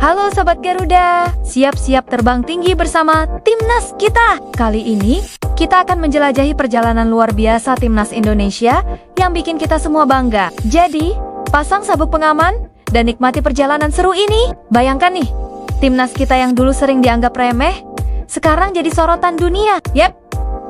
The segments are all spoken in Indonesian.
Halo Sobat Garuda, siap-siap terbang tinggi bersama Timnas kita. Kali ini, kita akan menjelajahi perjalanan luar biasa Timnas Indonesia yang bikin kita semua bangga. Jadi, pasang sabuk pengaman dan nikmati perjalanan seru ini. Bayangkan nih, Timnas kita yang dulu sering dianggap remeh, sekarang jadi sorotan dunia. Yep,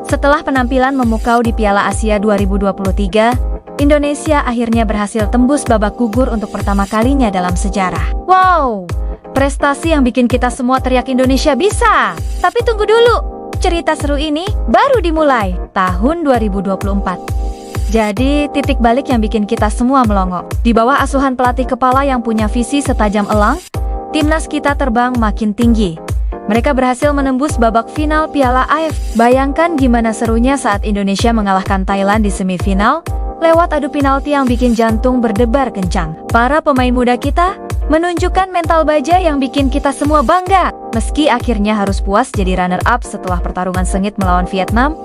setelah penampilan memukau di Piala Asia 2023, Indonesia akhirnya berhasil tembus babak gugur untuk pertama kalinya dalam sejarah. Wow, prestasi yang bikin kita semua teriak Indonesia bisa. Tapi tunggu dulu, cerita seru ini baru dimulai tahun 2024. Jadi titik balik yang bikin kita semua melongo. Di bawah asuhan pelatih kepala yang punya visi setajam elang, Timnas kita terbang makin tinggi. Mereka berhasil menembus babak final Piala AFF. Bayangkan gimana serunya saat Indonesia mengalahkan Thailand di semifinal lewat adu penalti yang bikin jantung berdebar kencang. Para pemain muda kita menunjukkan mental baja yang bikin kita semua bangga. Meski akhirnya harus puas jadi runner-up setelah pertarungan sengit melawan Vietnam,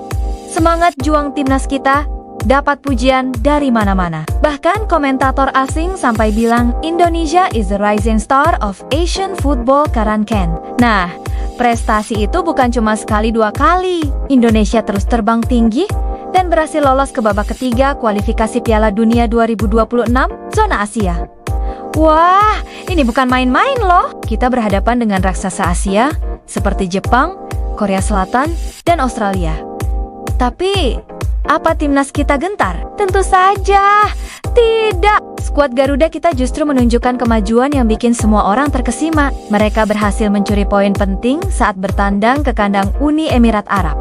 semangat juang Timnas kita dapat pujian dari mana-mana. Bahkan komentator asing sampai bilang Indonesia is the rising star of Asian football Karanken. Nah, prestasi itu bukan cuma sekali dua kali. Indonesia terus terbang tinggi dan berhasil lolos ke babak ketiga kualifikasi Piala Dunia 2026 zona Asia. Wah, ini bukan main-main loh. Kita berhadapan dengan raksasa Asia seperti Jepang, Korea Selatan, dan Australia. Tapi, apa Timnas kita gentar? Tentu saja tidak. Skuad Garuda kita justru menunjukkan kemajuan yang bikin semua orang terkesima. Mereka berhasil mencuri poin penting saat bertandang ke kandang Uni Emirat Arab.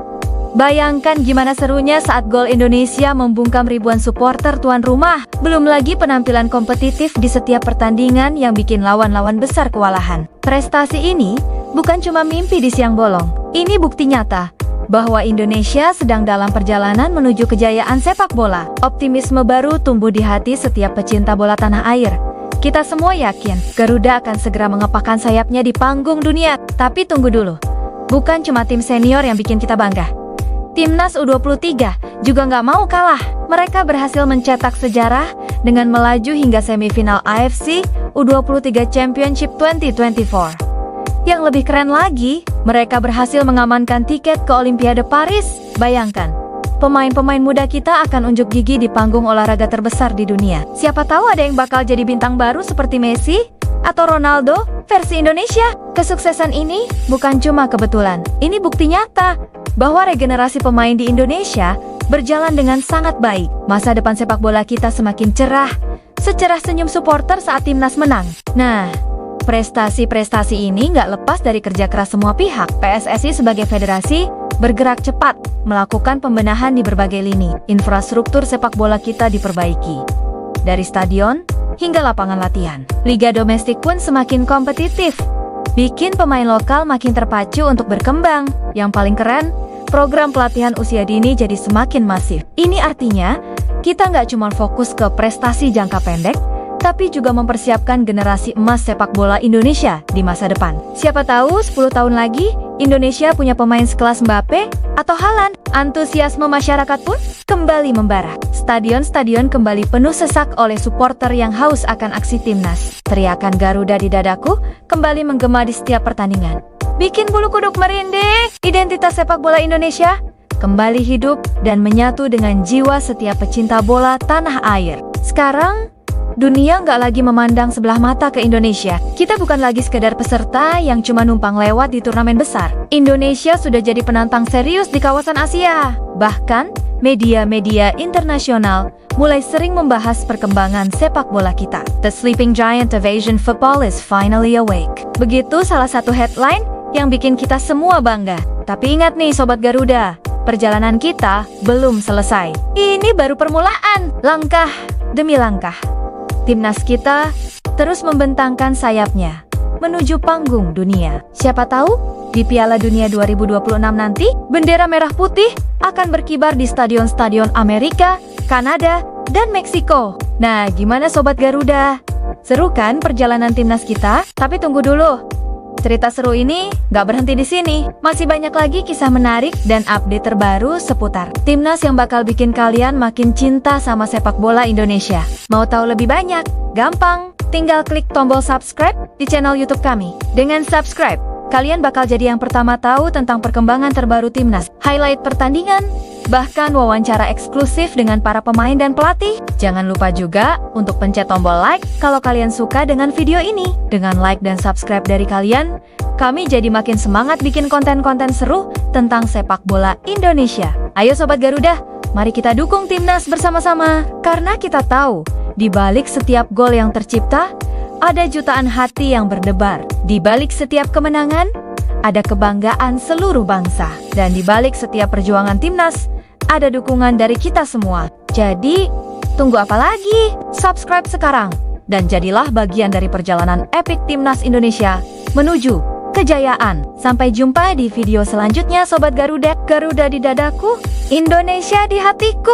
Bayangkan gimana serunya saat gol Indonesia membungkam ribuan supporter tuan rumah. Belum lagi penampilan kompetitif di setiap pertandingan yang bikin lawan-lawan besar kewalahan. Prestasi ini bukan cuma mimpi di siang bolong. Ini bukti nyata bahwa Indonesia sedang dalam perjalanan menuju kejayaan sepak bola. Optimisme baru tumbuh di hati setiap pecinta bola tanah air. Kita semua yakin Garuda akan segera mengepakkan sayapnya di panggung dunia. Tapi tunggu dulu, bukan cuma tim senior yang bikin kita bangga. Timnas U23 juga nggak mau kalah. Mereka berhasil mencetak sejarah dengan melaju hingga semifinal AFC U23 Championship 2024. Yang lebih keren lagi, mereka berhasil mengamankan tiket ke Olimpiade Paris. Bayangkan, pemain-pemain muda kita akan unjuk gigi di panggung olahraga terbesar di dunia. Siapa tahu ada yang bakal jadi bintang baru seperti Messi atau Ronaldo versi Indonesia. Kesuksesan ini bukan cuma kebetulan. Ini bukti nyata bahwa regenerasi pemain di Indonesia berjalan dengan sangat baik. Masa depan sepak bola kita semakin cerah, secerah senyum supporter saat Timnas menang. Nah, prestasi-prestasi ini nggak lepas dari kerja keras semua pihak. PSSI sebagai federasi bergerak cepat melakukan pembenahan di berbagai lini. Infrastruktur sepak bola kita diperbaiki, dari stadion hingga lapangan latihan. Liga domestik pun semakin kompetitif, bikin pemain lokal makin terpacu untuk berkembang. Yang paling keren, program pelatihan usia dini jadi semakin masif. Ini artinya, kita nggak cuma fokus ke prestasi jangka pendek, tapi juga mempersiapkan generasi emas sepak bola Indonesia di masa depan. Siapa tahu 10 tahun lagi, Indonesia punya pemain sekelas Mbappe atau Haaland. Antusiasme masyarakat pun kembali membara. Stadion-stadion kembali penuh sesak oleh supporter yang haus akan aksi Timnas. Teriakan Garuda di dadaku kembali menggema di setiap pertandingan, bikin bulu kuduk merinding. Identitas sepak bola Indonesia kembali hidup dan menyatu dengan jiwa setiap pecinta bola tanah air. Sekarang, dunia nggak lagi memandang sebelah mata ke Indonesia. Kita bukan lagi sekedar peserta yang cuma numpang lewat di turnamen besar. Indonesia sudah jadi penantang serius di kawasan Asia. Bahkan, media-media internasional mulai sering membahas perkembangan sepak bola kita. The sleeping giant of Asian football is finally awake. Begitu salah satu headline yang bikin kita semua bangga. Tapi ingat nih Sobat Garuda, perjalanan kita belum selesai. Ini baru permulaan. Langkah demi langkah, Timnas kita terus membentangkan sayapnya menuju panggung dunia. Siapa tahu di Piala Dunia 2026 nanti bendera merah putih akan berkibar di stadion-stadion Amerika, Kanada, dan Meksiko. Nah, gimana Sobat Garuda? Seru kan perjalanan Timnas kita? Tapi tunggu dulu. Cerita seru ini nggak berhenti di sini. Masih banyak lagi kisah menarik dan update terbaru seputar Timnas yang bakal bikin kalian makin cinta sama sepak bola Indonesia. Mau tahu lebih banyak? Gampang. tinggal klik tombol subscribe di channel YouTube kami. Dengan subscribe, kalian bakal jadi yang pertama tahu tentang perkembangan terbaru timnas, highlight pertandingan, bahkan wawancara eksklusif dengan para pemain dan pelatih. Jangan lupa juga untuk pencet tombol like kalau kalian suka dengan video ini. Dengan like dan subscribe dari kalian, kami jadi makin semangat bikin konten-konten seru tentang sepak bola Indonesia. Ayo Sobat Garuda, mari kita dukung timnas bersama-sama. Karena kita tahu, di balik setiap gol yang tercipta, ada jutaan hati yang berdebar. Di balik setiap kemenangan, ada kebanggaan seluruh bangsa. Dan di balik setiap perjuangan timnas, ada dukungan dari kita semua. Jadi, tunggu apa lagi? Subscribe sekarang. Dan jadilah bagian dari perjalanan epik timnas Indonesia menuju kejayaan. Sampai jumpa di video selanjutnya Sobat Garuda. Garuda di dadaku, Indonesia di hatiku.